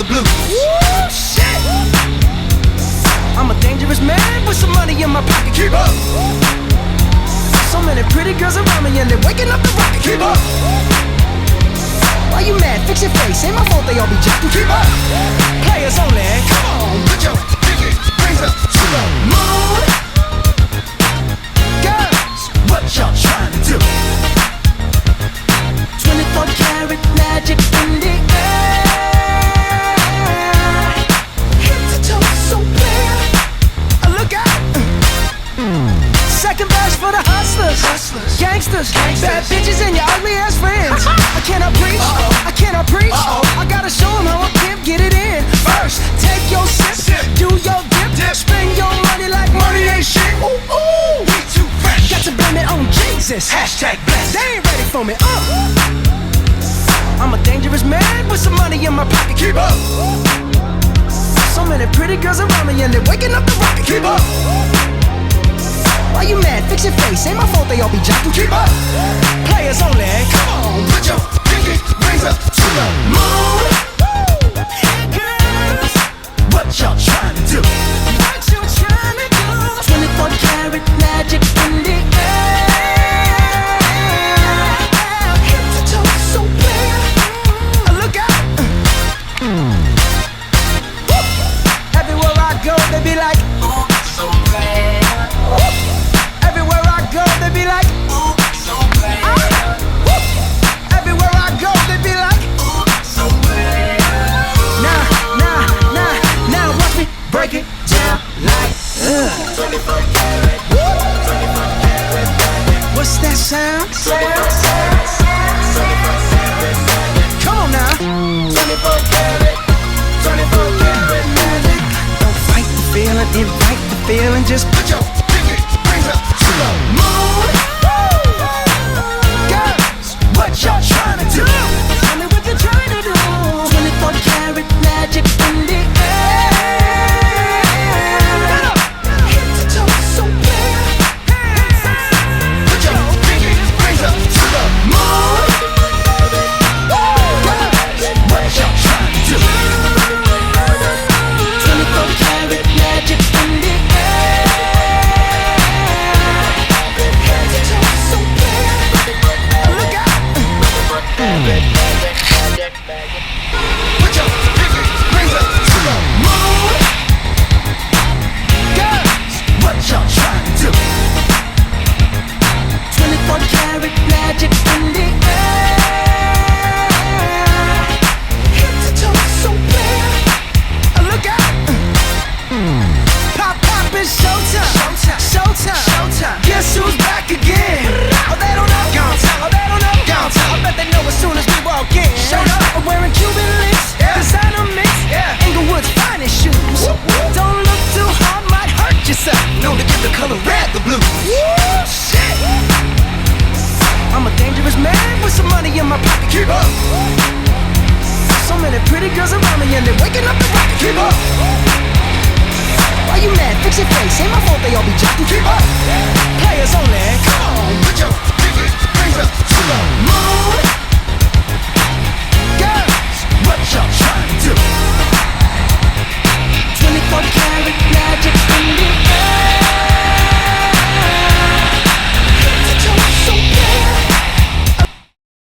the blues. Woo, shit. I'm a dangerous man with some money in my pocket. Keep up. So many pretty girls around me and they're waking up the rocket. Keep up. Why you mad? Fix your face. Ain't my fault they all be jocking. Keep up. Players only. Come on, put your pinky rings up to the moon. Girls, What y'all trying to do? 24 karat magic in the air. Head to toe so clear. Look out. Second verse for the hustlers, Hustlers. gangsters, Gangsters. bad bitches and your ugly ass friends. I cannot preach, Uh-oh. I cannot preach. Uh-oh. I gotta show 'em how I can't get it in. First, take your sip, Sip. do your dip, Dip. spend your money like money ain't shit. Ooh, ooh. We too fresh. Got to blame it on Jesus. Hashtag blessed. They ain't ready for me. I'm a dangerous man with some money in my pocket. Keep up. So many pretty girls around me and they're waking up the rocket. Keep up. Why you mad? Fix your face. Ain't my fault they all be jocking. Keep up. Players only. Come on, put your pinky rings up to the moon. Girls, What y'all trying to do? what you trying to do? 24 karat magic in the air. Head to toe so clear. Look out. Everywhere I go, they be like, Ooh, so bad. everywhere I go, they be like, Ooh, so bad. everywhere I go, they be like, Ooh, so bad. now, watch me break it down like, 24 karat. 24 karat magic. what's that sound? 24 karat magic. Come on now. 24 karat. 24 karat magic. Don't fight the feeling, invite the feeling, just Put your pinky rings up to the moon. girls, What y'all trying to do? tell me what you're trying to do. 24 karat magic in the air. Head to toe so clear. Put your pinky rings up to the moon. What y'all trying to do? 24 karat magic in the air. Head to toe so clear. Look out. Put your pinky rings up to the moon. Girls, What y'all trying to do? 24 karat magic in the air. Head to toe so clear. Look out. Pop, pop, it's showtime. Showtime. Guess who's back again? Oh, they don't know. Gone time. Oh, they don't know. Gone time. I bet they know as soon as we walk in. Showed up. I'm wearing Cuban links. Yeah. Designer mix. Yeah. Inglewood's finest shoes. Whoop, whoop. Don't look too hard, might hurt yourself. Known to give the color red the blues. Woo, shit. I'm a dangerous man with some money in my pocket. Keep up. So many pretty girls around me and they're waking up the rocket. Keep up. Why you mad? Fix your face. Ain't my fault they all